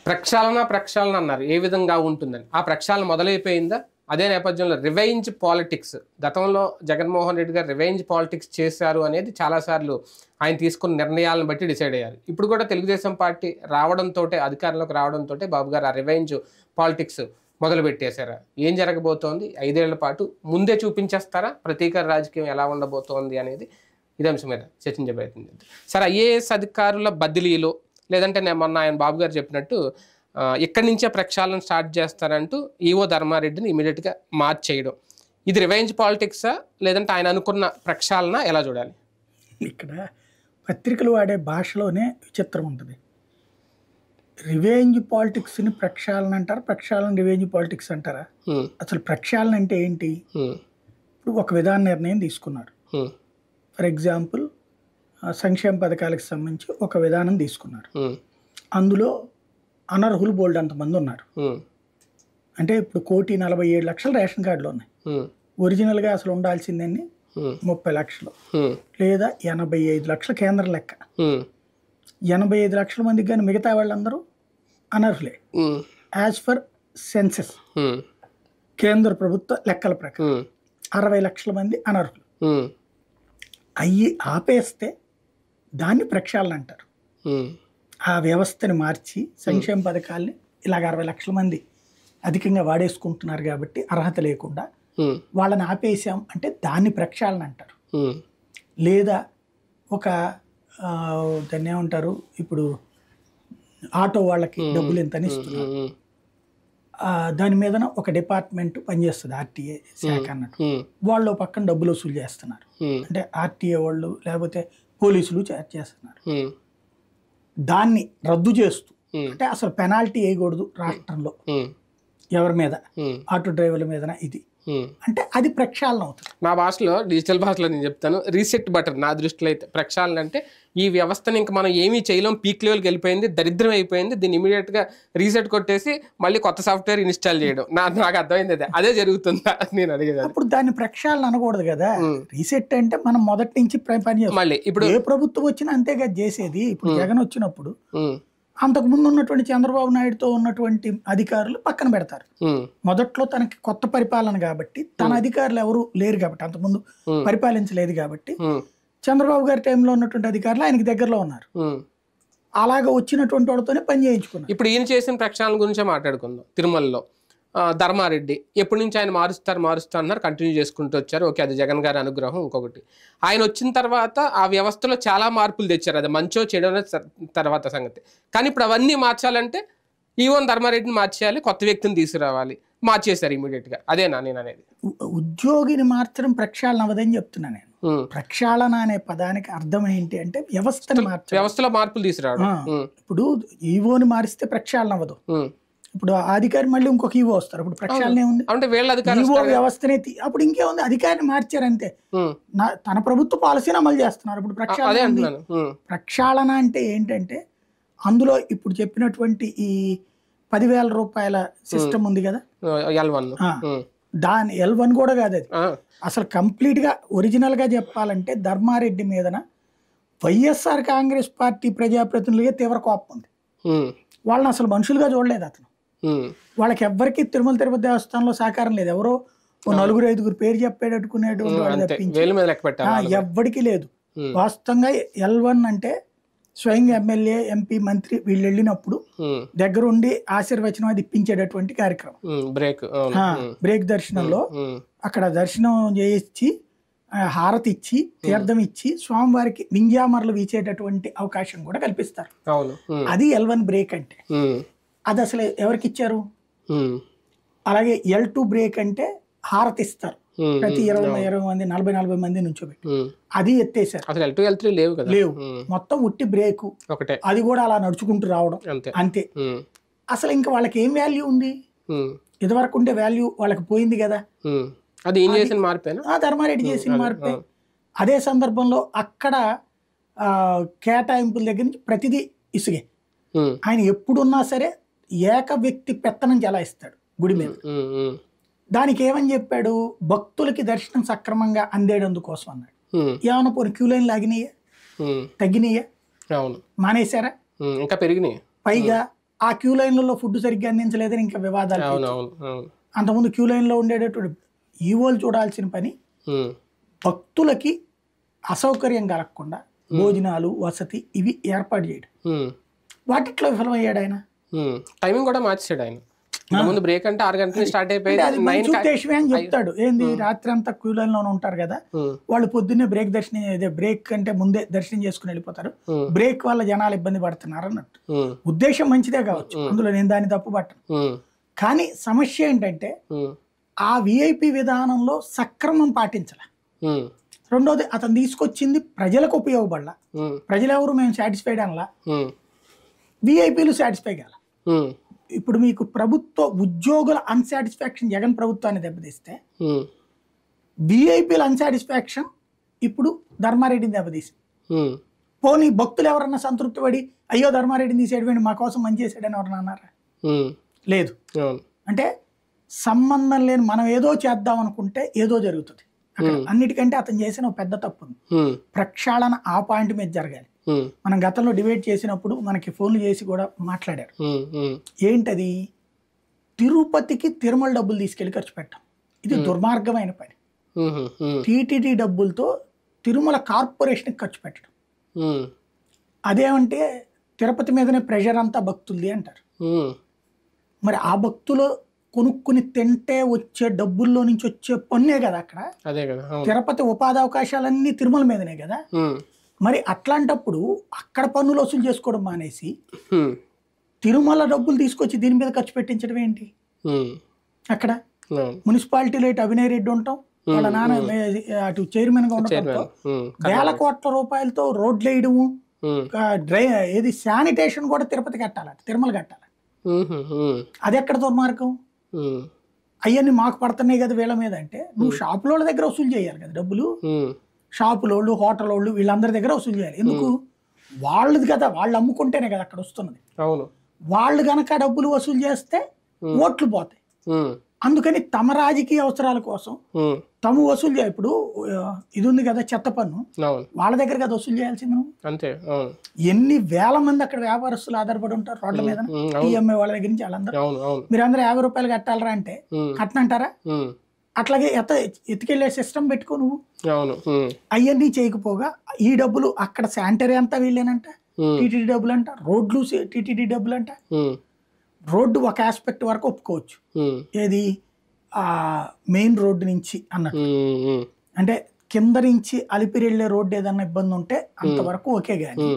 ప్రక్షాళన అన్నారు. ఏ విధంగా ఉంటుందని ఆ ప్రక్షాళన మొదలైపోయిందా? అదే నేపథ్యంలో రివెంజ్ పాలిటిక్స్, గతంలో జగన్మోహన్ రెడ్డి గారు రివెంజ్ పాలిటిక్స్ చేశారు అనేది చాలాసార్లు ఆయన తీసుకున్న నిర్ణయాలను బట్టి డిసైడ్ అయ్యారు. ఇప్పుడు కూడా తెలుగుదేశం పార్టీ రావడంతో, అధికారంలోకి రావడంతో బాబు గారు ఆ రివెంజ్ పాలిటిక్స్ మొదలు పెట్టేశారా? ఏం జరగబోతోంది? 5 ఏళ్ల పాటు ముందే చూపించేస్తారా ప్రతీకార రాజకీయం ఎలా ఉండబోతోంది అనేది ఇదే అంశం మీద చర్చించే ప్రయత్నం చేద్దాం. సరే, ఐఏఎస్ అధికారుల బదిలీలో, లేదంటే నేను మొన్న ఆయన బాబు గారు చెప్పినట్టు ఇక్కడి నుంచే ప్రక్షాళన స్టార్ట్ చేస్తారంటూ ఈవో ధర్మారెడ్డిని ఇమీడియట్గా మార్చేయడం, ఇది రివెంజ్ పాలిటిక్సా లేదంటే ఆయన అనుకున్న ప్రక్షాళన ఎలా చూడాలి? ఇక్కడ పత్రికలు వాడే భాషలోనే విచిత్రం ఉంటుంది. రివెంజ్ పాలిటిక్స్ని ప్రక్షాళన అంటారు, ప్రక్షాళన రివెంజ్ పాలిటిక్స్ అంటారా? అసలు ప్రక్షాళన అంటే ఏంటి? ఇప్పుడు ఒక విధాన నిర్ణయం తీసుకున్నారు. ఫర్ ఎగ్జాంపుల్ సంక్షేమ పథకాలకు సంబంధించి ఒక విధానం తీసుకున్నారు. అందులో అనర్హులు బోల్డ్ అంతమంది ఉన్నారు. అంటే ఇప్పుడు 1,47,00,000 రేషన్ కార్డులు ఉన్నాయి. ఒరిజినల్గా అసలు ఉండాల్సిందని 30 లక్షలు లేదా 85 లక్షల కేంద్ర లెక్క. 85 లక్షల మందికి కానీ మిగతా వాళ్ళందరూ అనర్హులే యాజ్ ఫర్ సెన్సెస్, కేంద్ర ప్రభుత్వ లెక్కల ప్రకారం 60 లక్షల మంది అనర్హులు. అయ్యి ఆపేస్తే దాన్ని ప్రక్షాళన అంటారు. ఆ వ్యవస్థని మార్చి సంక్షేమ పథకాల్ని ఇలాగ 60 లక్షల మంది అధికంగా వాడేసుకుంటున్నారు కాబట్టి అర్హత లేకుండా వాళ్ళని ఆపేసాం అంటే దాన్ని ప్రక్షాళన అంటారు. లేదా ఒక దాన్ని ఏమంటారు, ఇప్పుడు ఆటో వాళ్ళకి డబ్బులు ఎంత ఇస్తున్నారు, దాని మీద ఒక డిపార్ట్మెంట్ పనిచేస్తుంది, ఆర్టీఏ శాఖ అన్నట్టు. వాళ్ళు పక్కన డబ్బులు వసూలు చేస్తున్నారు. అంటే ఆర్టీఏ వాళ్ళు లేకపోతే పోలీసులు చేస్తున్నారు. దాన్ని రద్దు చేస్తూ, అంటే అసలు పెనాల్టీ వేయకూడదు రాష్ట్రంలో ఎవరి మీద, ఆటో డ్రైవర్ల మీద, ఇది అంటే అది ప్రక్షాళన అవుతుంది. నా భాషలో, డిజిటల్ భాషలో నేను చెప్తాను, రీసెట్ బటన్. నా దృష్టిలో అయితే ప్రక్షాళన అంటే ఈ వ్యవస్థని ఇంకా మనం ఏమీ చేయలేం, పీక్ లెవెల్కి వెళ్ళిపోయింది, దరిద్రం అయిపోయింది, దీన్ని ఇమీడియట్గా రీసెట్ కొట్టేసి మళ్ళీ కొత్త సాఫ్ట్వేర్ ఇన్స్టాల్ చేయడం. నాకు అర్థమైంది అదే జరుగుతుందా నేను అడిగేది. అప్పుడు దాన్ని ప్రక్షాళన అనకూడదు కదా. రీసెట్ అంటే మనం మొదటి నుంచి పని చేస్తాం. మళ్ళీ ఇప్పుడు ఏ ప్రభుత్వం వచ్చినా అంతేగా చేసేది. ఇప్పుడు జగన్ వచ్చినప్పుడు అంతకు ముందు ఉన్నటువంటి చంద్రబాబు నాయుడుతో ఉన్నటువంటి అధికారులు పక్కన పెడతారు. మొదట్లో తనకి కొత్త పరిపాలన కాబట్టి, తన అధికారులు ఎవరు లేరు కాబట్టి, అంతకుముందు పరిపాలించలేదు కాబట్టి చంద్రబాబు గారి టైంలో ఉన్నటువంటి అధికారులు ఆయనకి దగ్గరలో ఉన్నారు. అలాగా వచ్చినటువంటి వాళ్ళతోనే పని చేయించుకున్నారు. ఇప్పుడు ఈయన చేసిన ప్రక్షాళన గురించే మాట్లాడుకుందాం. తిరుమలలో ధర్మారెడ్డి ఎప్పటి నుంచి ఆయన మారుస్తా అన్నారు, కంటిన్యూ చేసుకుంటూ వచ్చారు. ఓకే, అది జగన్ గారి అనుగ్రహం. ఇంకొకటి, ఆయన వచ్చిన తర్వాత ఆ వ్యవస్థలో చాలా మార్పులు తెచ్చారు. అది మంచో చెడో తర్వాత సంగతి. కానీ ఇప్పుడు అవన్నీ మార్చాలంటే ఈవోన్ ధర్మారెడ్డిని మార్చేయాలి, కొత్త వ్యక్తిని తీసుకురావాలి. మార్చేశారు ఇమీడియట్గా. అదేనా నేను అనేది? ఉద్యోగిని మార్చడం ప్రక్షాళన అవ్వదని చెప్తున్నా నేను. ప్రక్షాళన అనే పదానికి అర్థం ఏంటి అంటే వ్యవస్థను మార్చడం, వ్యవస్థలో మార్పులు తీసుకురావడం. ఇప్పుడు ఈవోని మారిస్తే ప్రక్షాళన అవ్వదు. ఇప్పుడు అధికారి మళ్ళీ ఇంకొక ఈవో వస్తారు, అప్పుడు ప్రక్షాళన ఏముంది? అంటే వీళ్ళ ఈవో వ్యవస్థనే అప్పుడు ఇంకేముంది, అధికారిని మార్చారు అంతే. తన ప్రభుత్వ పాలసీని అమలు చేస్తున్నారు. ఇప్పుడు ప్రక్షాళన అంటే ఏంటంటే అందులో ఇప్పుడు చెప్పినటువంటి ఈ 10,000 రూపాయల సిస్టమ్ ఉంది కదా, దాని L1 కూడా కాదు అది. అసలు కంప్లీట్ గా ఒరిజినల్ గా చెప్పాలంటే ధర్మారెడ్డి మీదన వైఎస్ఆర్ కాంగ్రెస్ పార్టీ ప్రజాప్రతినిధులుగా తీవ్ర కోపం ఉంది. వాళ్ళని అసలు మనుషులుగా చూడలేదు అతను. వాళ్ళకి ఎవ్వరికి తిరుపతి దేవస్థానంలో సహకారం లేదు. ఎవరో 4-5 పేరు చెప్పేటట్టుకునేటువంటి వాళ్ళు తప్పించి ఎవ్వడికి లేదు. వాస్తవంగా L1 అంటే స్వయంగా ఎమ్మెల్యే, ఎంపీ, మంత్రి వీళ్ళు వెళ్ళినప్పుడు దగ్గరుండి ఆశీర్వచనం అది ఇప్పించేటటువంటి కార్యక్రమం. బ్రేక్ దర్శనంలో అక్కడ దర్శనం చేయించి హారతి ఇచ్చి తీర్థం ఇచ్చి స్వామివారికి వింజామరలు వీచేటటువంటి అవకాశం కూడా కల్పిస్తారు. అది L1 బ్రేక్ అంటే. అది అసలు ఎవరికి ఇచ్చారు? అలాగే L2 బ్రేక్ అంటే హారతి ఇస్తారు ప్రతి 20 మంది 40 మంది నుంచోబెట్టి, అది ఎత్తేసారు. లేవు, మొత్తం ఉట్టి బ్రేకు, అది కూడా అలా నడుచుకుంటూ రావడం అంతే. అసలు ఇంకా వాళ్ళకి ఏం వాల్యూ ఉంది? ఇదివరకు ఉండే వాల్యూ వాళ్ళకి పోయింది కదా. ధర్మారెడ్డి చేసిన మార్పే. అదే సందర్భంలో అక్కడ కేటాయింపుల దగ్గర నుంచి ప్రతిదీ ఇసుగే. ఆయన ఎప్పుడున్నా సరే ఏక వ్యక్తి పెత్తనం చెలాయిస్తాడు గుడి మీద. దానికి ఏమని చెప్పాడు? భక్తులకి దర్శనం సక్రమంగా అందేటందుకోసం అన్నాడు. ఏమన్నా పోనీ క్యూ లైన్ లాగినాయా? తగ్గినాయా? మానేశారా? ఇంకా పెరిగినాయి. పైగా ఆ క్యూ లైన్లలో ఫుడ్ సరిగ్గా అందించలేదని ఇంకా వివాదాలు. అంతకుముందు క్యూ లైన్లో ఉండేటటువంటి ఈవోలు చూడాల్సిన పని భక్తులకి అసౌకర్యం కలగకుండా భోజనాలు, వసతి ఇవి ఏర్పాటు చేయడం. వాటిట్లో విఫలమయ్యాడు ఆయన. టైమింగ్ కూడా మార్చాడు ఆయన. ముందు బ్రేక్ అంటే 6 గంటలకు స్టార్ట్ అయిపోయింది ఉద్దేశమే అని చెప్తాడు. ఏంది రాత్రి అంతా క్యూ లైన్ లోనే ఉంటారు కదా, వాళ్ళు పొద్దున్నే బ్రేక్ అంటే ముందే దర్శనం చేసుకుని వెళ్ళిపోతారు, బ్రేక్ వల్ల జనాలు ఇబ్బంది పడుతున్నారు అన్నట్టు. ఉద్దేశం మంచిదే కావచ్చు, అందులో నేను దాన్ని తప్పు పట్టను. కానీ సమస్య ఏంటంటే ఆ విఐపి విధానంలో సక్రమం పాటించాల. రెండోది అతను తీసుకొచ్చింది ప్రజలకు ఉపయోగపడాల. ప్రజలెవరు మేము సాటిస్ఫైడ్ అనలా, విఐపీలు సాటిస్ఫై కాల. ఇప్పుడు మీకు ప్రభుత్వ ఉద్యోగుల అన్సాటిస్ఫాక్షన్ జగన్ ప్రభుత్వాన్ని దెబ్బతీస్తే, విఐపీల అన్సాటిస్ఫాక్షన్ ఇప్పుడు ధర్మారెడ్డిని దెబ్బతీసి, పోనీ భక్తులు ఎవరన్నా సంతృప్తి పడి అయ్యో ధర్మారెడ్డిని తీసేటువంటి మా కోసం మంచి చేసాడని ఎవరన్నా అన్నారా? లేదు. అంటే సంబంధం లేని మనం ఏదో చేద్దాం అనుకుంటే ఏదో జరుగుతుంది. అన్నిటికంటే అతను చేసిన ఒక పెద్ద తప్పు ఉంది, ప్రక్షాళన ఆ పాయింట్ మీద జరగాలి. మనం గతంలో డిబేట్ చేసినప్పుడు మనకి ఫోన్లు చేసి కూడా మాట్లాడారు. ఏంటది? తిరుపతికి తిరుమల డబ్బులు తీసుకెళ్లి ఖర్చు పెట్టాం. ఇది దుర్మార్గమైన పని. టీటీడీ డబ్బులతో తిరుమల కార్పొరేషన్కి ఖర్చు పెట్టడం, అదేమంటే తిరుపతి మీదనే ప్రెషర్ అంతా భక్తులది అంటారు. మరి ఆ భక్తులు కొనుక్కుని తింటే వచ్చే డబ్బుల్లో నుంచి వచ్చే పన్నే కదా అక్కడ. తిరుపతి ఉపాధి అవకాశాలన్నీ తిరుమల మీదనే కదా. మరి అట్లాంటప్పుడు అక్కడ పన్నులు వసూలు చేసుకోవడం మానేసి తిరుమల డబ్బులు తీసుకొచ్చి దీని మీద ఖర్చు పెట్టించడం ఏంటి? అక్కడ మున్సిపాలిటీలో ఇటు అభినయ్ రెడ్డి ఉంటాం, వాళ్ళ నాన్న అటు చైర్మన్ గా ఉండటంతో వేల కోట్ల రూపాయలతో రోడ్లు వేయడము, ఏది శానిటేషన్ కూడా తిరుపతి కట్టాలట, తిరుమల కట్టాలి. అది ఎక్కడ దుర్మార్గం? అవన్నీ మాకు పడుతున్నాయి కదా వీళ్ళ మీద. అంటే నువ్వు షాపుల దగ్గర వసూలు చేయాలి కదా డబ్బులు. షాపులోళ్ళు, హోటల్ వాళ్ళు, వీళ్ళందరి దగ్గర వసూలు చేయాలి. ఎందుకు? వాళ్ళది కదా, వాళ్ళు అమ్ముకుంటేనే కదా అక్కడ వస్తున్నది. వాళ్ళు గనక డబ్బులు వసూలు చేస్తే ఓట్లు పోతాయి. అందుకని తమ రాజకీయ అవసరాల కోసం తమ వసూలు చేయాలి. ఇప్పుడు ఇది ఉంది కదా చెత్త పన్ను, వాళ్ళ దగ్గర కదా వసూలు చేయాల్సింది. అంతే. ఎన్ని వేల మంది అక్కడ వ్యాపారస్తులు ఆధారపడి ఉంటారు రోడ్ల మీద, టీఎంఏ వాళ్ళ దగ్గర నుంచి వాళ్ళందరూ. మీరందరూ 50 రూపాయలు కట్టాలరా అంటే కట్టనంటారా? అట్లాగే ఎత్తుకెళ్లే సిస్టమ్ పెట్టుకో నువ్వు. అవన్నీ చేయకపోగా ఈ డబ్బులు అక్కడ శానిటరీ అంతా వీళ్ళేనంట, టీటీడీ డబ్బులు అంట, రోడ్లు టీటీడీ డబ్బులు అంట. రోడ్డు ఒక ఆస్పెక్ట్ వరకు ఒప్పుకోవచ్చు, ఏది ఆ మెయిన్ రోడ్డు నుంచి అన్నట్టు. అంటే కింద నుంచి అలిపిరి వెళ్ళే రోడ్డు ఏదన్నా ఇబ్బంది ఉంటే అంతవరకు ఓకే. కానీ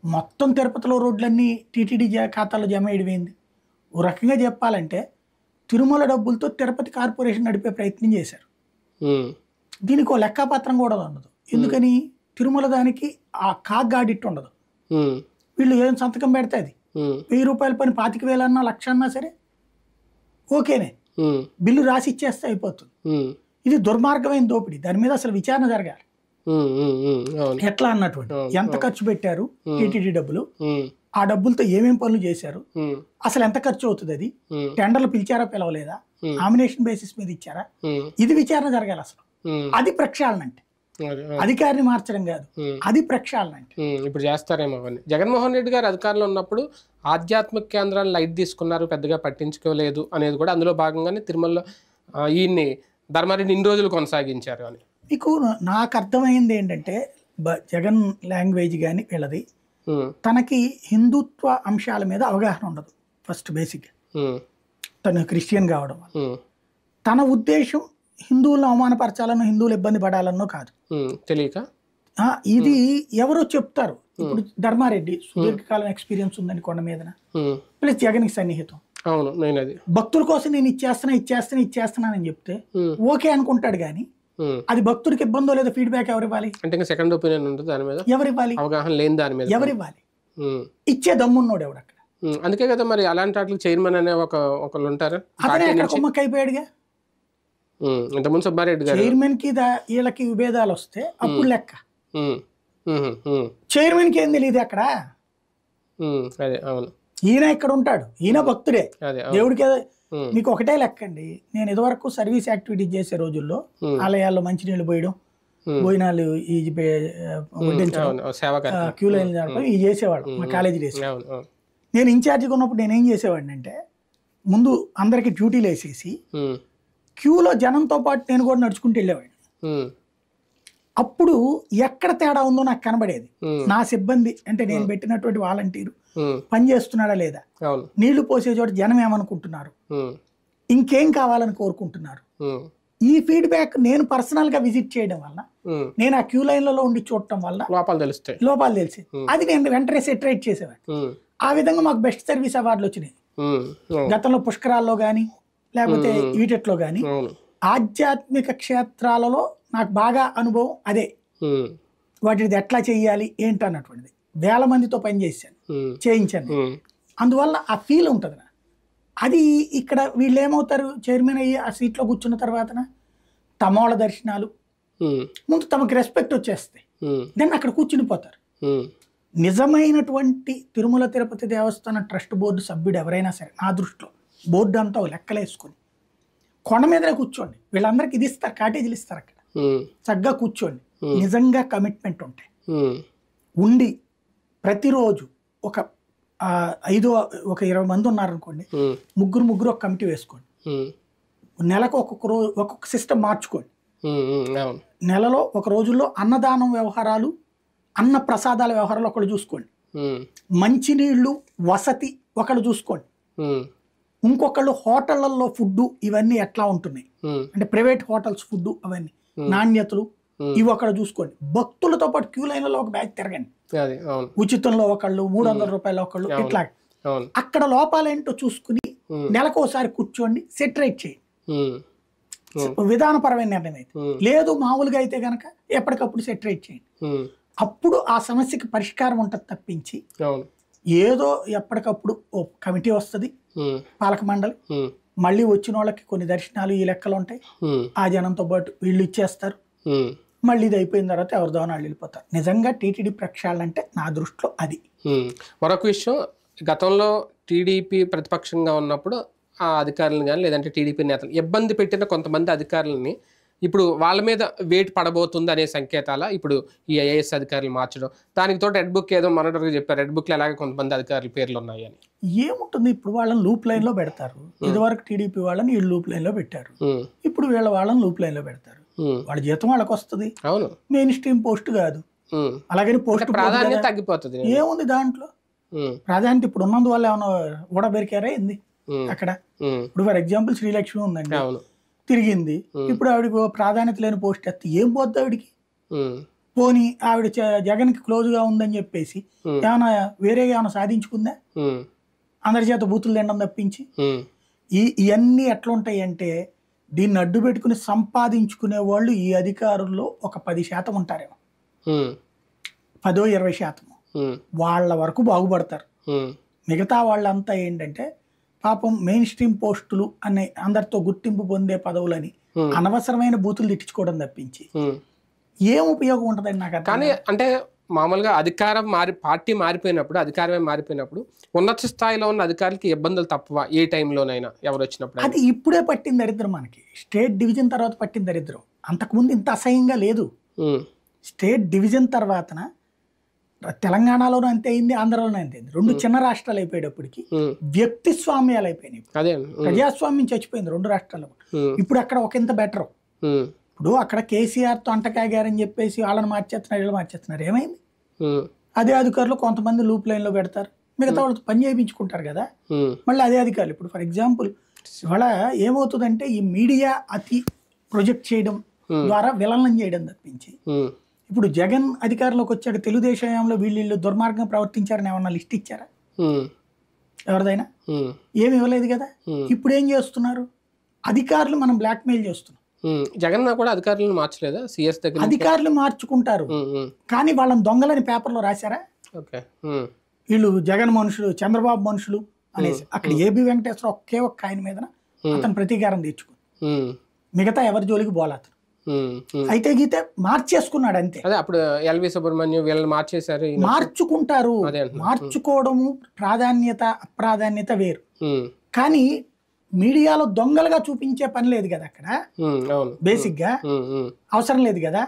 మొత్తం తిరుపతిలో రోడ్లన్నీ టీటీడీ ఖాతాలో జమ అయ్యింది. ఓ రకంగా చెప్పాలంటే తిరుమల డబ్బులతో తిరుపతి కార్పొరేషన్ నడిపే ప్రయత్నం చేశారు. దీనికి ఓ లెక్కాపత్రం కూడా ఉండదు. ఎందుకని? తిరుమల దానికి ఆ కాగ్గాడిట్ ఉండదు. వీళ్ళు ఏం సంతకం పెడితే అది 1000 రూపాయల పని 25,000 అన్నా 1,00,000 అన్నా సరే ఓకేనే, బిల్లు రాసి ఇచ్చేస్తే అయిపోతుంది. ఇది దుర్మార్గమైన దోపిడీ. దాని మీద అసలు విచారణ జరగాలి. ఎట్లా అన్నటువంటి ఎంత ఖర్చు పెట్టారు టీటీడీ డబ్బులు, ఆ డబ్బులతో ఏమేం పనులు చేశారు, అసలు ఎంత ఖర్చు అవుతుంది, అది టెండర్లు పిలిచారా పిలవలేదా, నామినేషన్ బేసిస్ మీద ఇచ్చారా, ఇది విచారణ జరగాలి అసలు. అది ప్రక్షాళన అంటే. అధికారిని మార్చడం కాదు, అది ప్రక్షాళన అంటే. ఇప్పుడు చేస్తారేమో అవన్నీ. జగన్మోహన్ రెడ్డి గారు అధికారంలో ఉన్నప్పుడు ఆధ్యాత్మిక కేంద్రాలు లైట్ తీసుకున్నారు, పెద్దగా పట్టించుకోలేదు అనేది కూడా అందులో భాగంగానే తిరుమలలో ఈయన్ని ధర్మారెడ్డి ఇన్ని రోజులు కొనసాగించారు అని. మీకు నాకు అర్థమైంది ఏంటంటే జగన్ లాంగ్వేజ్ కానీ వీళ్ళది, తనకి హిందుత్వ అంశాల మీద అవగాహన ఉండదు ఫస్ట్ బేసిక్. తను క్రిస్టియన్ కావడం తన ఉద్దేశం హిందువులను అవమానపరచాలనో హిందువులు ఇబ్బంది పడాలన్నో కాదు, తెలియక. ఇది ఎవరో చెప్తారు. ఇప్పుడు ధర్మారెడ్డి సుదీర్ఘకాలం ఎక్స్పీరియన్స్ ఉందని కొండ మీద, ప్లస్ జగన్కి సన్నిహితం. భక్తుల కోసం నేను ఇచ్చేస్తున్నానని చెప్తే ఓకే అనుకుంటాడు. కానీ అది భక్తుడికి ఇబ్బందో లేదో ఫీడ్బ్యాక్ ఎవరు ఇవ్వాలి? అంటే సెకండ్ ఒపీనియన్ ఉంటుంది దాని మీద. ఎవరు ఇవ్వాలి? అవగాహన లేని దాని మీద ఎవరు ఇవ్వాలి? ఇచ్చే దమ్మున్నోడు ఎవడు అక్కడ? అందుకే కదా మరి అలాంటి వాటికి చైర్మన్ అనే ఒకళ్ళు ఉంటారు. అతనే అక్కడ కుమ్మక్క అయిపోయాడుగా. ఇంతకుముందు సుబ్బారెడ్డి గారు చైర్మన్ కి వీళ్ళకి విభేదాలు వస్తే అప్పుడు లెక్క. చైర్మన్ కి ఏం తెలియదు అక్కడ. అదే అవును, ఈయన ఇక్కడ ఉంటాడు, ఈయన భక్తుడే దేవుడికి. మీకు ఒకటే లెక్క అండి, నేను ఇదివరకు సర్వీస్ యాక్టివిటీస్ చేసే రోజుల్లో ఆలయాల్లో మంచినీళ్ళు పోయడం, భోజనాలు క్యూ లైన్ ఇవి చేసేవాడు మా కాలేజీ డేస్. నేను ఇన్ఛార్జిగా ఉన్నప్పుడు నేనేం చేసేవాడిని అంటే ముందు అందరికి డ్యూటీలు వేసేసి క్యూలో జనంతో పాటు నేను కూడా నడుచుకుంటూ వెళ్ళేవాడిని. అప్పుడు ఎక్కడ తేడా ఉందో నాకు కనబడేది. నా సిబ్బంది అంటే నేను పెట్టినటువంటి వాలంటీరు పని చేస్తున్నాడా లేదా, నీళ్లు పోసే చోట జనం ఏమనుకుంటున్నారు, ఇంకేం కావాలని కోరుకుంటున్నారు, ఈ ఫీడ్బ్యాక్ నేను పర్సనల్ గా విజిట్ చేయడం వల్ల, నేను ఆ క్యూ లైన్లలో ఉండి చూడటం వల్ల లోపాలు తెలిసి అది నేను వెంటనే సెటరేట్ చేసేవాడిని. ఆ విధంగా మాకు బెస్ట్ సర్వీస్ అవార్డులు వచ్చినాయి గతంలో పుష్కరాల్లో కానీ లేకపోతే వీటిలో కానీ. ఆధ్యాత్మిక క్షేత్రాలలో నాకు బాగా అనుభవం అదే, వాటిది ఎట్లా చెయ్యాలి ఏంటి అన్నటువంటిది. వేల మందితో పని చేయించాను, అందువల్ల ఆ ఫీల్ ఉంటుంది. అది ఇక్కడ వీళ్ళు ఏమవుతారు, చైర్మన్ అయ్యి ఆ సీట్లో కూర్చున్న తర్వాత తమోళ దర్శనాలు ముందు తమకు రెస్పెక్ట్ వచ్చేస్తాయి, దెన్ అక్కడ కూర్చుని పోతారు. నిజమైనటువంటి తిరుమల తిరుపతి దేవస్థానం ట్రస్ట్ బోర్డు సభ్యుడు ఎవరైనా సరే నా దృష్టిలో బోర్డు అంతా లెక్కలేసుకొని కొండ మీదనే కూర్చోండి, వీళ్ళందరికీ ఇది ఇస్తారు, కాటేజీలు ఇస్తారు, అక్కడ చక్కగా కూర్చోండి, నిజంగా కమిట్మెంట్ ఉంటాయి ఉండి ప్రతిరోజు ఒక 20 మంది ఉన్నారనుకోండి, ముగ్గురు ఒక కమిటీ వేసుకోండి, నెలకు ఒక్కొక్క సిస్టమ్ మార్చుకోండి. నెలలో ఒక రోజుల్లో అన్నదానం వ్యవహారాలు, అన్న ప్రసాదాల వ్యవహారాలు ఒకళ్ళు చూసుకోండి, మంచినీళ్లు వసతి ఒకళ్ళు చూసుకోండి, ఇంకొకళ్ళు హోటళ్లలో ఫుడ్ ఇవన్నీ ఎట్లా ఉంటున్నాయి అంటే ప్రైవేట్ హోటల్స్ ఫుడ్ అవన్నీ నాణ్యతలు ఇవి ఒకళ్ళు చూసుకోండి. భక్తులతో పాటు క్యూ లైన్లలో ఒక బ్యాచ్ తిరగండి, ఉచితంలో ఒకళ్ళు, 300 రూపాయలు ఒకళ్ళు, ఇట్లా అక్కడ లోపాలేంటో చూసుకుని నెలకు ఒకసారి కూర్చోండి, సెటరేట్ చేయండి. విధానపరమైన నిర్ణయం అయితే లేదు, మామూలుగా అయితే గనక ఎప్పటికప్పుడు సెటరేట్ చేయండి. అప్పుడు ఆ సమస్యకి పరిష్కారం ఉంటుంది తప్పించి ఏదో ఎప్పటికప్పుడు ఓ కమిటీ వస్తుంది, పాలక మండలి, మళ్ళీ వచ్చిన వాళ్ళకి కొన్ని దర్శనాలు ఈ లెక్కలు ఉంటాయి, ఆ జనంతో పాటు వీళ్ళు ఇచ్చేస్తారు, మళ్ళీ ఇది అయిపోయిన తర్వాత ఎవరిదో వాళ్ళు వెళ్ళిపోతారు. నిజంగా టీటీడీ ప్రక్షాళన అంటే నా దృష్టిలో అది. మరొక విషయం, గతంలో టీడీపీ ప్రతిపక్షంగా ఉన్నప్పుడు ఆ అధికారులను కానీ లేదంటే టీడీపీ నేతలు ఇబ్బంది పెట్టిన కొంతమంది అధికారులని ఇప్పుడు వాళ్ళ మీద వేటు పడబోతుంది అనే సంకేతాల ఇప్పుడు ఈ ఐఏఎస్ అధికారులు మార్చడం, దానికి తోటి రెడ్ బుక్ ఏదో మొన్నటిగా చెప్పారు, రెడ్ బుక్లో అలాగే కొంతమంది అధికారుల పేర్లు ఉన్నాయి అని. ఏముంటుంది, ఇప్పుడు వాళ్ళని లూప్ లైన్ లో పెడతారు. ఇదివరకు టీడీపీ వాళ్ళని వీళ్ళు లూప్ లైన్ లో పెట్టారు, ఇప్పుడు వాళ్ళని లూప్ లైన్ లో పెడతారు. వాళ్ళ జీతం వాళ్ళకి వస్తుంది, అవును, మెయిన్ స్ట్రీమ్ పోస్ట్ కాదు, అలాగని పోస్ట్ ప్రాధాన్యత తగ్గిపోతుంది. ఏముంది దాంట్లో ప్రాధాన్యత? ఇప్పుడు ఉన్నందువల్ల ఏమైనా కూడా బెరికారా ఏంది అక్కడ? ఇప్పుడు ఫర్ ఎగ్జాంపుల్ శ్రీలక్ష్మి ఉందండి, తిరిగింది, ఇప్పుడు ఆవిడకి ప్రాధాన్యత లేని పోస్ట్ ఎత్తి ఏం పోద్ది ఆవిడికి? పోనీ ఆవిడ జగన్ కి క్లోజ్ గా ఉందని చెప్పేసి ఏమైనా వేరేగా ఏమైనా సాధించుకుందా? అందరి చేత బూతులు తినడం తప్పించి. ఇవన్నీ ఎట్లా ఉంటాయి అంటే దీన్ని అడ్డు పెట్టుకుని సంపాదించుకునే వాళ్ళు ఈ అధికారుల్లో ఒక 10% ఉంటారేమో, 10-20% వాళ్ళ వరకు బాగుపడతారు. మిగతా వాళ్ళంతా ఏంటంటే పాపం మెయిన్ స్ట్రీమ్ పోస్టులు అనే అందరితో గుర్తింపు పొందే పదవులని అనవసరమైన బూతులు తిట్టించుకోవడం తప్పించి ఏం ఉపయోగం ఉంటుందని నాకు. కానీ అంటే మామూలుగా అధికారం పార్టీ మారిపోయినప్పుడు, అధికారమే మారిపోయినప్పుడు ఉన్నత స్థాయిలో ఉన్న అధికారులకి ఇబ్బందులు తప్పవా ఏ టైంలోనైనా ఎవరు వచ్చినప్పుడు? అది ఇప్పుడే పట్టిన దరిద్రం మనకి, స్టేట్ డివిజన్ తర్వాత పట్టిన దరిద్రం. అంతకుముందు ఇంత అసహ్యంగా లేదు. స్టేట్ డివిజన్ తర్వాతన తెలంగాణలోనూ అంతే అయింది, ఆంధ్రలోనూ అంతే అయింది. 2 చిన్న రాష్ట్రాలు అయిపోయేటప్పటికి వ్యక్తి స్వామ్యాలు అయిపోయినాయి, ప్రజాస్వామ్యం చచ్చిపోయింది 2 రాష్ట్రాల్లో. ఇప్పుడు అక్కడ ఒకంత బెటర్. ఇప్పుడు అక్కడ కేసీఆర్ తో అంటకాగారని చెప్పేసి వాళ్ళని మార్చేస్తున్నారు, వీళ్ళు మార్చేస్తున్నారు, ఏమైంది? అదే అధికారులు కొంతమంది లూప్ లైన్ లో పెడతారు, మిగతా వాళ్ళతో పని చేయించుకుంటారు కదా, మళ్ళీ అదే అధికారులు. ఇప్పుడు ఫర్ ఎగ్జాంపుల్ ఇవాళ ఏమవుతుందంటే ఈ మీడియా అతి ప్రొజెక్ట్ చేయడం ద్వారా విలనం చేయడం తప్పించి, ఇప్పుడు జగన్ అధికారంలోకి వచ్చాక తెలుగుదేశంలో వీళ్ళు దుర్మార్గంగా ప్రవర్తించారని ఏమన్నా లిస్ట్ ఇచ్చారా ఎవరిదైనా? ఏమి ఇవ్వలేదు కదా. ఇప్పుడు ఏం చేస్తున్నారు అధికారులు? మనం బ్లాక్ మెయిల్ చేస్తున్నాం. జగన్ కూడా అధికారులను మార్చలేదా? సిఎస్ దగ్గర అధికారులు మార్చుకుంటారు, కానీ వాళ్ళని దొంగలని పేపర్లో రాశారా? వీళ్ళు జగన్ మనుషులు, చంద్రబాబు మనుషులు అనేసి. అక్కడ ఏబి వెంకటేశ్వర ఒకే ఒక్క ఆయన మీద అతను ప్రతీకారం తెచ్చుకుంది, మిగతా ఎవరి జోలికి పోలేదు. అయితే గీతే మార్చేసుకున్నాడు అంతే. అప్పుడు ఎల్వి సుబ్రహ్మణ్యం వీళ్ళని మార్చేశారు. మార్చుకుంటారు, మార్చుకోవడము ప్రాధాన్యత అప్రాధాన్యత వేరు. కానీ మీడియాలో దొంగలుగా చూపించే పని లేదు కదా అక్కడ, బేసిక్ గా అవసరం లేదు కదా.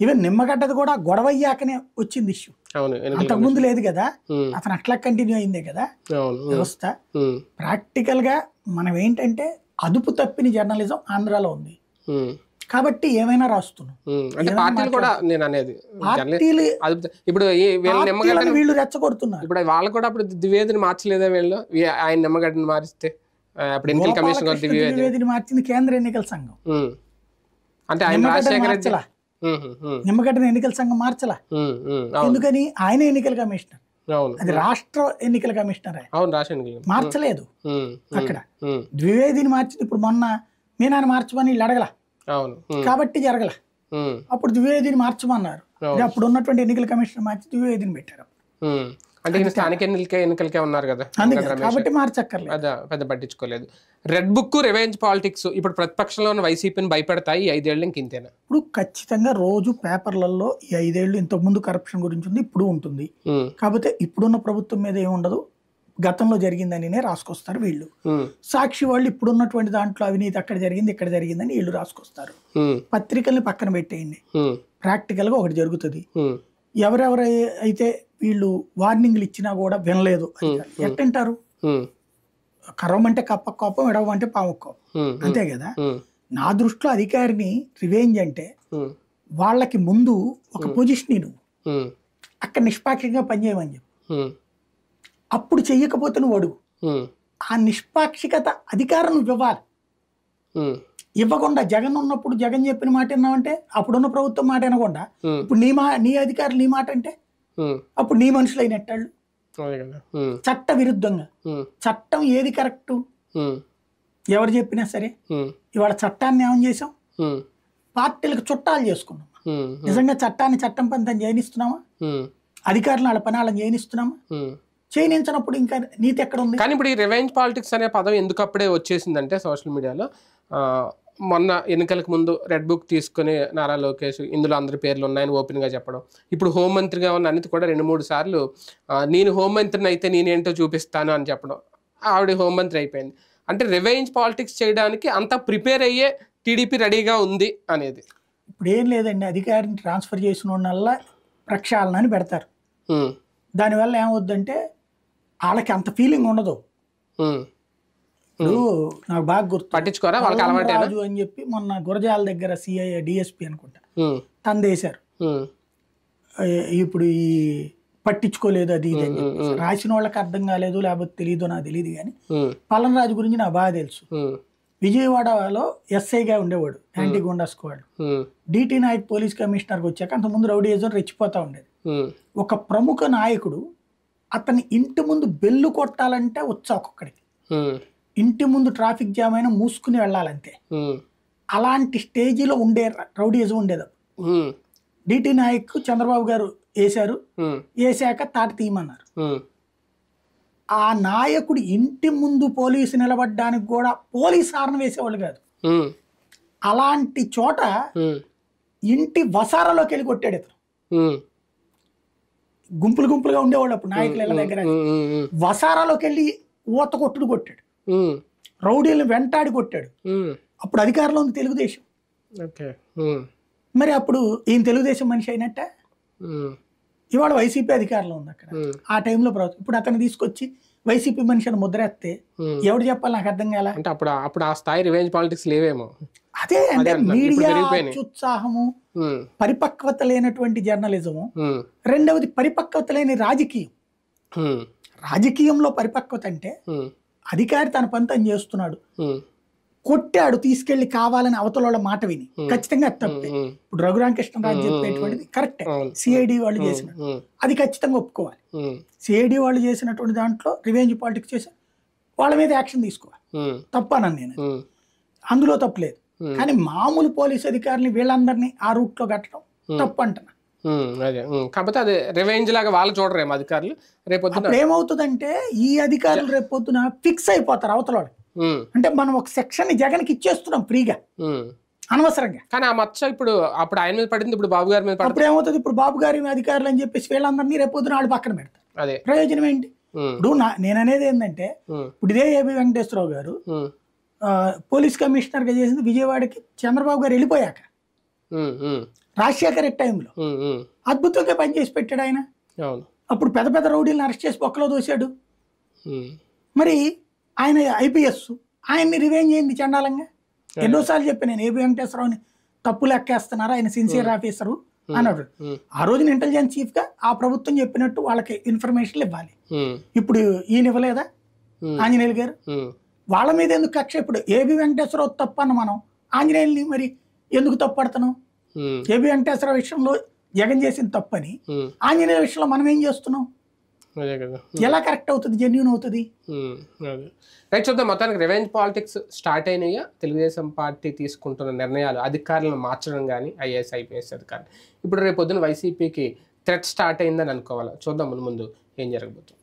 ఈవెన్ నిమ్మగడ్డది కూడా గొడవ అయ్యాకనే వచ్చింది ఇష్యూ, అవును అంతకుముందు లేదు కదా. అతను అట్లా కంటిన్యూ అయిందే కదా వ్యవస్థ. ప్రాక్టికల్ గా మనం ఏంటంటే అదుపు తప్పిన జర్నలిజం ఆంధ్రాలో ఉంది కాబట్టి ఏమైనా రాస్తున్నాం. అంటే పార్టీలు కూడా నేను అనేది పార్టీలు ఇప్పుడు వీళ్ళు రెచ్చగొడుతున్నారు. ఇప్పుడు వాళ్ళు కూడా అప్పుడు ద్వివేదిని మార్చలేదా వీళ్ళు, ఆయన నిమ్మగడ్డని మారిస్తే అప్పుడు ఎన్నికల కమిషన్ ద్వివేదిని మార్చింది కేంద్ర ఎన్నికల సంఘం. అంటే ఆయన రాజశేఖర రెడ్డి నిమ్మగడ్డని ఎన్నికల సంఘం మార్చలా, ఎందుకని ఆయన ఎన్నికల కమిషనర్, అది రాష్ట్ర ఎన్నికల కమిషనర్, మార్చలేదు అక్కడ. ద్వివేదిని మార్చింది ఇప్పుడు మొన్న మీనాన్ని మార్చమని వీళ్ళు అడగల కాబట్టి జరగల, అప్పుడు ద్వివేదిని మార్చమన్నారు, అప్పుడు ఉన్నటువంటి ఎన్నికల కమిషనర్ మార్చి ద్వివేదిని పెట్టారు. అంటే స్థానిక ఎన్నికలకే ఉన్నారు కదా కాబట్టి మార్చక్కర్లేదు, అదే పెద్ద పట్టించుకోలేదు. రెడ్ బుక్ రివెంజ్ పాలిటిక్స్ ఇప్పుడు ప్రతిపక్షంలో ఉన్న వైసీపీని భయపెడతాయి 5 ఏళ్ళు ఇంతేనా? ఇప్పుడు ఖచ్చితంగా రోజు పేపర్లలో ఈ 5 ఏళ్ళు ఇంతకు ముందు కరప్షన్ గురించి ఉంది, ఇప్పుడు ఉంటుంది. కాకపోతే ఇప్పుడున్న ప్రభుత్వం మీద ఏముండదు, గతంలో జరిగిందని రాసుకొస్తారు వీళ్ళు. సాక్షి వాళ్ళు ఇప్పుడున్నటువంటి దాంట్లో అవినీతి అక్కడ జరిగింది ఇక్కడ జరిగిందని వీళ్ళు రాసుకొస్తారు. పత్రికల్ని పక్కన పెట్టేయండి, ప్రాక్టికల్ గా ఒకటి జరుగుతుంది. ఎవరెవరు అయితే వీళ్ళు వార్నింగ్లు ఇచ్చినా కూడా వినలేదు ఎట్టంటారు? కరవమంటే కప్ప కోపం, ఎడవమంటే పాము కోపం, అంతే కదా. నా దృష్టిలో అధికారిని రివెంజ్ అంటే వాళ్ళకి ముందు ఒక పొజిషన్ నువ్వు అక్కడ నిష్పాక్షికంగా పనిచేయమని చెప్పు, అప్పుడు చెయ్యకపోతే నువ్వు అడుగు. ఆ నిష్పాక్షికత అధికారం నువ్వు ఇవ్వాలి. ఇవ్వకుండా జగన్ ఉన్నప్పుడు జగన్ చెప్పిన మాట విన్నావంటే అప్పుడున్న ప్రభుత్వం మాట వినకుండా ఇప్పుడు నీ అధికారులు నీ మాట అంటే అప్పుడు నీ మనుషులు అయినట్టాళ్ళు. చట్ట విరుద్ధంగా చట్టం ఏది కరెక్ట్ ఎవరు చెప్పినా సరే, ఇవాళ చట్టాన్ని ఏమని చేసాం, పార్టీలకు చుట్టాలు చేసుకున్నాం. నిజంగా చట్టాన్ని చట్టం పంతం చేయనిస్తున్నామా? అధికారులు వాళ్ళ పని వాళ్ళని చేయనిస్తున్నామా? చేయనించినప్పుడు ఇంకా నీతి ఎక్కడ ఉంది? కానీ ఇప్పుడు ఈ రివెంజ్ పాలిటిక్స్ అనే పదం ఎందుకు అప్పుడే వచ్చేసిందంటే సోషల్ మీడియాలో మొన్న ఎన్నికలకు ముందు రెడ్ బుక్ తీసుకుని నారా లోకేష్ ఇందులో అందరి పేర్లు ఉన్నాయని ఓపెన్గా చెప్పడం, ఇప్పుడు హోంమంత్రిగా ఉన్న అనిత కూడా 2-3 సార్లు నేను హోంమంత్రిని అయితే నేనేంటో చూపిస్తాను అని చెప్పడం, ఆవిడ హోంమంత్రి అయిపోయింది. అంటే రివెంజ్ పాలిటిక్స్ చేయడానికి అంతా ప్రిపేర్ అయ్యే టీడీపీ రెడీగా ఉంది అనేది. ఇప్పుడు ఏం లేదండి, అధికారిని ట్రాన్స్ఫర్ చేసిన వల్ల ప్రక్షాళన అని పెడతారు. దానివల్ల ఏమవుద్దంటే వాళ్ళకి అంత ఫీలింగ్ ఉండదు. నాకు బాగా గుర్తు, పట్టించుకోరా వాళ్ళకి అలవాటు అని చెప్పి మొన్న గురజాల దగ్గర సిఐ డిఎస్పీ అనుకుంటా తందేశారు. ఇప్పుడు ఈ పట్టించుకోలేదు అది ఇది అని చెప్పి రాసిన వాళ్ళకి అర్థం కాలేదు, లేకపోతే తెలియదు నాకు తెలియదు. కానీ పల్లన్ రాజు గురించి నాకు బాగా తెలుసు. విజయవాడలో ఎస్ఐగా ఉండేవాడు, యాంటీ గుండా స్క్వాడ్. డిటి నాయక్ పోలీస్ కమిషనర్కి వచ్చాక అంతకుముందు రౌడీయిజం రెచ్చిపోతా ఉండేది. ఒక ప్రముఖ నాయకుడు అతని ఇంటి ముందు బెల్లు కొట్టాలంటే వచ్చా ఒక్కొక్కడికి, ఇంటి ముందు ట్రాఫిక్ జామ్ అయినా మూసుకుని వెళ్ళాలంతే. అలాంటి స్టేజీలో ఉండే రౌడీయిజం ఉండేది. డిటి నాయక్ చంద్రబాబు గారు వేశారు, వేసాక తాట తీయమన్నారు. ఆ నాయకుడు ఇంటి ముందు పోలీసు నిలబడ్డానికి కూడా పోలీసు హారన్ వేసేవాళ్ళు కాదు. అలాంటి చోట ఇంటి వసారాలోకి వెళ్ళి కొట్టాడు ఇతను. గుంపులు గుంపులుగా ఉండేవాళ్ళు అప్పుడు నాయకులు ఇళ్ళ దగ్గర. వసారాలోకి వెళ్ళి ఊత కొట్టుడు కొట్టాడు, రౌడీలను వెంటాడి కొట్టాడు. అప్పుడు అధికారంలో ఉంది తెలుగుదేశం. మరి అప్పుడు ఈయన తెలుగుదేశం మనిషి అయినట్ట. ఇవాళ వైసీపీ అధికారంలో ఉంది అక్కడ ఆ టైంలో ప్రభుత్వం. ఇప్పుడు అతను తీసుకొచ్చి వైసీపీ మనిషి అని ముద్రేస్తే ఎవడు చెప్పాలి నాకు అర్థం కాల. అంటే అప్పుడు ఆ స్థాయి రివెంజ్ పాలిటిక్స్ లేవేమో. అదే అంటే మీడియా ఉత్సాహము, పరిపక్వత లేనటువంటి జర్నలిజము. రెండవది పరిపక్వత లేని రాజకీయం. రాజకీయంలో పరిపక్వత అంటే అధికారి తన పని తను చేస్తున్నాడు, కొట్టాడు తీసుకెళ్లి కావాలని అవతల మాట విని, ఖచ్చితంగా అది తప్పే. ఇప్పుడు రఘురామకృష్ణరాజు చెప్పేటువంటిది కరెక్టే, సిఐడి వాళ్ళు చేసిన అది ఖచ్చితంగా ఒప్పుకోవాలి. సిఐడి వాళ్ళు చేసినటువంటి దాంట్లో రివెంజ్ పాలిటిక్స్ చేశారు, వాళ్ళ మీద యాక్షన్ తీసుకోవాలి, తప్పనని నేను, అందులో తప్పలేదు. కానీ మామూలు పోలీస్ అధికారులు వీళ్ళందరినీ ఆ రూట్ లో కట్టడం తప్పు అంటున్నా. అదే కాకపోతే అదే రివెంజ్ లాగా వాళ్ళు చూడరేమో అధికారులు. రేపొద్దున ఏమవుతుందంటే ఈ అధికారులు రేపొద్దున ఫిక్స్ అయిపోతారు అవతల. అంటే మనం ఒక సెక్షన్ ని జగన్కి ఇచ్చేస్తున్నాం ఫ్రీగా అనవసరంగా. కానీ ఆ మచ్చ ఇప్పుడు అప్పుడు ఆయన మీద పడింది, ఇప్పుడు బాబు గారి మీద పడింది. అప్పుడు ఏమవుతుంది, ఇప్పుడు బాబు గారి అధికారులు అని చెప్పేసి వీళ్ళందరినీ రేపొద్దున వాళ్ళు పక్కన పెడతారు. అదే ప్రయోజనం ఏంటి? ఇప్పుడు నేను అనేది ఏంటంటే, ఇప్పుడు ఇదే ఏబి వెంకటేశ్వరరావు గారు పోలీస్ కమిషనర్ గా చేసింది విజయవాడకి చంద్రబాబు గారు వెళ్ళిపోయాక. రాజశేఖర్ రెడ్డి టైంలో అద్భుతంగా పనిచేసి పెట్టాడు ఆయన. అవును. అప్పుడు పెద్ద పెద్ద రౌడీలను అరెస్ట్ చేసి బొక్కలో దోశాడు. మరి ఆయన ఐపీఎస్, ఆయన్ని రివెంజ్ అయింది చండాలంగా. ఎన్నోసార్లు చెప్పాను నేను, ఏబి వెంకటేశ్వరరావుని తప్పు లెక్కేస్తున్నారు, ఆయన సిన్సియర్ ఆఫీసరు అన్నాడు. ఆ రోజున ఇంటెలిజెన్స్ చీఫ్ గా ఆ ప్రభుత్వం చెప్పినట్టు వాళ్ళకి ఇన్ఫర్మేషన్లు ఇవ్వాలి. ఇప్పుడు ఈయన ఇవ్వలేదా ఆంజనేయులు గారు? వాళ్ళ మీద ఎందుకు కక్ష? ఇప్పుడు ఏబి వెంకటేశ్వరరావు తప్పు అన్న మనం ఆంజనేయుల్ని మరి ఎందుకు తప్పు పడుతున్నాం? ఏబి వెంకటేశ్వరరావు విషయంలో జగన్ చేసిన తప్పని ఆంజనేయుల విషయంలో మనం ఏం చేస్తున్నాం? అదే కదా, ఎలా కరెక్ట్ అవుతుంది, జెన్యూన్ అవుతుంది? రైట్, చూద్దాం. మొత్తానికి రివెంజ్ పాలిటిక్స్ స్టార్ట్ అయినాయా? తెలుగుదేశం పార్టీ తీసుకుంటున్న నిర్ణయాలు, అధికారులను మార్చడం కానీ, ఐఏఎస్ ఐపీఎస్ అధికారులు, ఇప్పుడు రేపు పొద్దున వైసీపీకి థ్రెట్ స్టార్ట్ అయిందని అనుకోవాలి. చూద్దాం ముందు ముందు ఏం జరగబోతుంది.